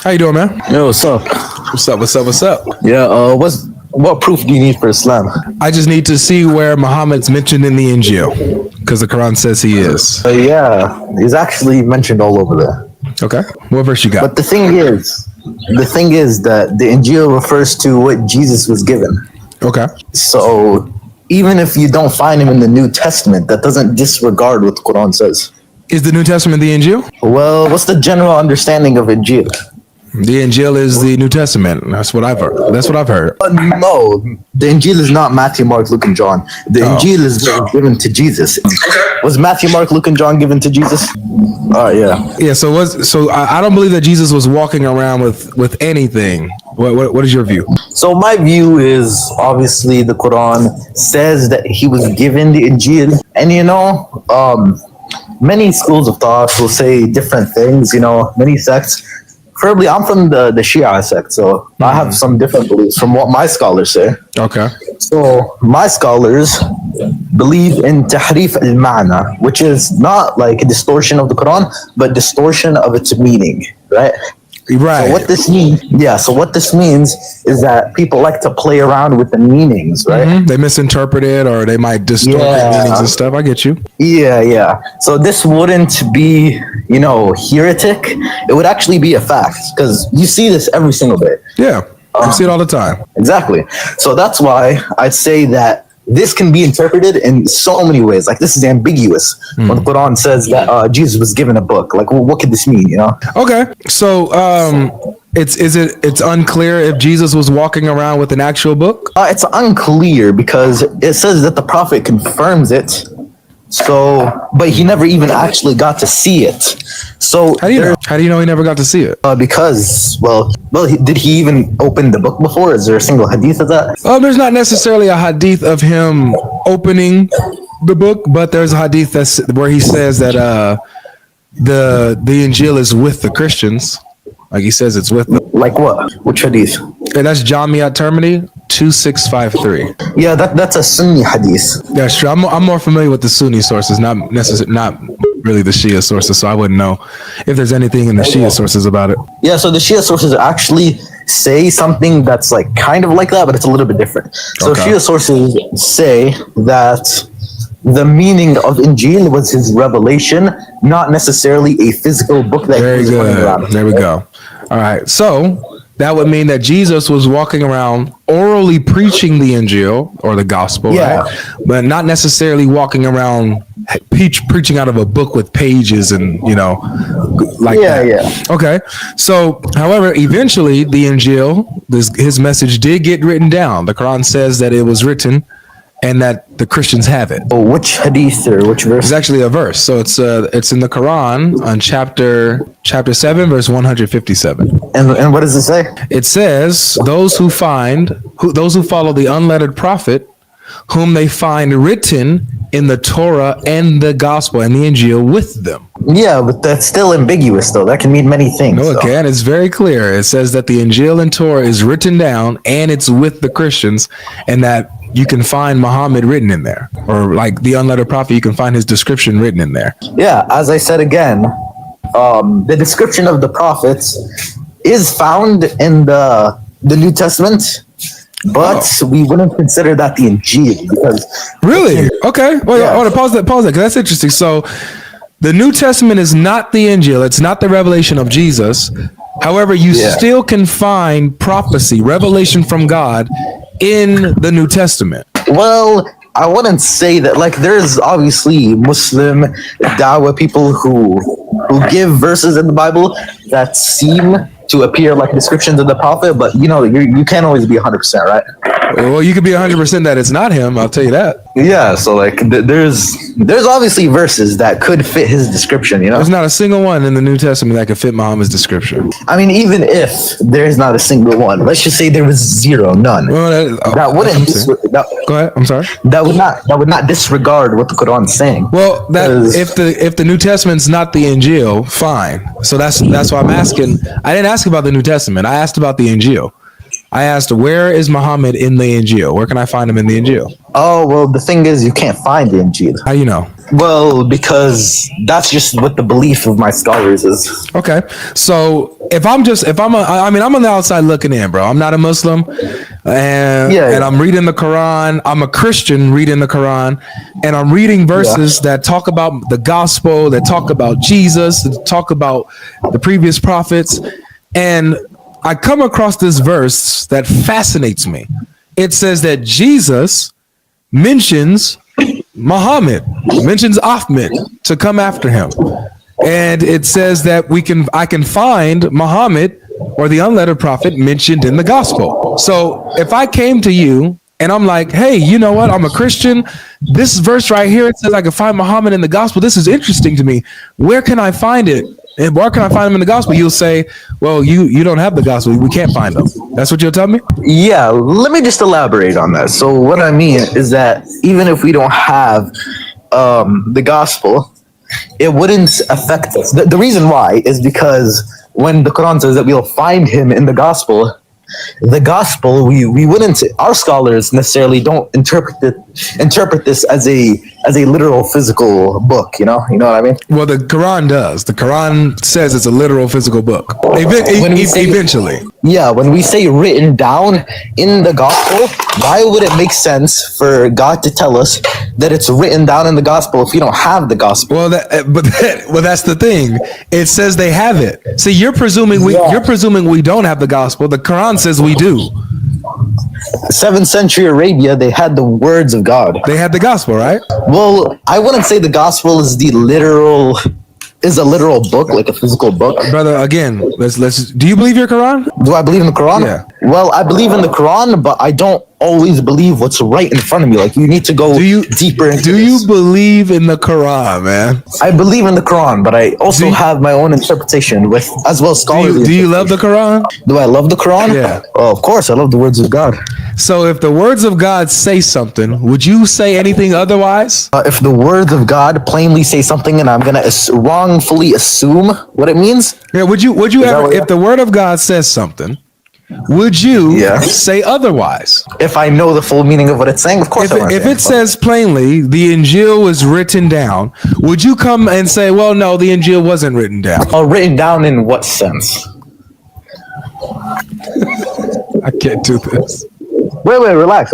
How you doing, man? Yo, what's up? What's up? Yeah, what proof do you need for Islam? I just need to see where Muhammad's mentioned in the Injil, because the Quran says he is. Yeah, he's actually mentioned all over there. Okay. What verse you got? But the thing is that the Injil refers to what Jesus was given. Okay. So even if you don't find him in the New Testament, that doesn't disregard what the Quran says. Is the New Testament the Injil? Well, what's the general understanding of Injil? The Injil is the New Testament. That's what I've heard. No, the Injil is not Matthew, Mark, Luke, and John. The Injil is given to Jesus. Was Matthew, Mark, Luke, and John given to Jesus? Yeah. Yeah. So I don't believe that Jesus was walking around with anything. What is your view? So my view is obviously the Quran says that he was given the Injil, and many schools of thought will say different things. Many sects. Preferably, I'm from the Shia sect, so I have some different beliefs from what my scholars say. Okay. So my scholars believe in tahrif al-ma'na, which is not like a distortion of the Quran, but distortion of its meaning, right? Right. So what this means is that people like to play around with the meanings, right? Mm-hmm. They misinterpret it, or they might distort the meanings and stuff. I get you. Yeah. So this wouldn't be, heretic. It would actually be a fact, because you see this every single day. Yeah, I see it all the time. Exactly. So that's why I'd say that this can be interpreted in so many ways. Like, this is ambiguous when the Quran says that Jesus was given a book. Like, well, what could this mean? Okay, so it's unclear if Jesus was walking around with an actual book. It's unclear because it says that the prophet confirms it. So, but he never even actually got to see it. So how do you know he never got to see it? Because did he even open the book before? Is there a single hadith of that? There's not necessarily a hadith of him opening the book, but there's a hadith where he says that the Injil is with the Christians. Like, he says it's with them. Like what? Which hadith? And that's Jamiat Tirmidhi 2653. Yeah, that's a Sunni hadith. That's true. I'm more familiar with the Sunni sources, not really the Shia sources, so I wouldn't know if there's anything in the Shia sources about it. Yeah, so the Shia sources actually say something that's like kind of like that, but it's a little bit different. So Shia sources say that the meaning of Injil was his revelation, not necessarily a physical book that Very he was running good. around. There we go. All right. So that would mean that Jesus was walking around orally preaching the Injil or the gospel, right? But not necessarily walking around preaching out of a book with pages and, like that. Yeah. Okay. So, however, eventually the Injil, his message did get written down. The Quran says that it was written and that the Christians have it. Oh, which hadith or which verse? It's actually a verse. So it's in the Quran on chapter 7, verse 157. And what does it say? It says, those who follow the unlettered prophet, whom they find written in the Torah and the gospel and the Injil with them. Yeah, but that's still ambiguous, though. That can mean many things. No, it can. It's very clear. It says that the Injil and Torah is written down and it's with the Christians, and that you can find Muhammad written in there, or like the unlettered prophet, you can find his description written in there. Yeah, as I said again, the description of the prophets is found in the New Testament, but we wouldn't consider that the Injil because really. Okay, well, I want to pause that because that's interesting. So, the New Testament is not the Injil; it's not the revelation of Jesus. However, you still can find prophecy, revelation from God in the New Testament. Well, I wouldn't say that. Like, there's obviously Muslim dawah people who give verses in the Bible that seem to appear like descriptions of the prophet, but you can't always be 100%, right? Well, you could be 100% that it's not him. I'll tell you that. Yeah, so like there's obviously verses that could fit his description. There's not a single one in the New Testament that could fit Muhammad's description. I mean, even if there's not a single one, let's just say there was zero, none. Well, that wouldn't. Go ahead. I'm sorry. That would not disregard what the Quran's saying. Well, if the New Testament's not the Injil, fine. So that's why I'm asking. I didn't ask about the New Testament. I asked about the Injil. I asked, where is Muhammad in the Injil? Where can I find him in the Injil? Oh, well, the thing is, you can't find the Injil. How do you know? Well, because that's just what the belief of my scholars is. Okay, so I'm on the outside looking in, bro. I'm not a Muslim, and I'm reading the Quran. I'm a Christian reading the Quran, and I'm reading verses that talk about the gospel, that talk about Jesus, that talk about the previous prophets, and I come across this verse that fascinates me. It says that Jesus mentions Muhammad, mentions Ahmed to come after him. And it says that I can find Muhammad or the unlettered prophet mentioned in the gospel. So if I came to you and I'm like, hey, you know what? I'm a Christian. This verse right here, it says I can find Muhammad in the gospel. This is interesting to me. Where can I find it? And where can I find him in the gospel? You'll say, well, you don't have the gospel. We can't find him. That's what you'll tell me? Yeah, let me just elaborate on that. So what I mean is that even if we don't have the gospel, it wouldn't affect us. The reason why is because when the Quran says that we'll find him in the gospel, we wouldn't, our scholars necessarily don't interpret this as a literal physical book, you know what I mean? Well, the Quran does. The Quran says it's a literal physical book. Eventually. Yeah, when we say written down in the gospel, why would it make sense for God to tell us that it's written down in the gospel if we don't have the gospel? Well, that's the thing. It says they have it. See, you're presuming we don't have the gospel. The Quran says we do. 7th century Arabia, they had the words of God. They had the gospel, right? Well, I wouldn't say the gospel is a literal book, like a physical book. Brother, again, let's do you believe your Quran? Do I believe in the Quran? Yeah. Well, I believe in the Quran, but I don't always believe what's right in front of me. Like, you need to go deeper into you believe in the Quran, man? I believe in the Quran, but I also have my own interpretation with as well scholars. Do you love the Quran? Do I love the Quran? Yeah. Oh, of course, I love the words of God. So if the words of God say something, would you say anything otherwise? If the words of God plainly say something and I'm going to wrongfully assume what it means? Yeah, would you ever, if the word of God says something, would you say otherwise? If I know the full meaning of what it's saying, of course If it says plainly, the Injil was written down, would you come and say, well, no, the Injil wasn't written down? Oh, written down in what sense? I can't do this. Wait, relax.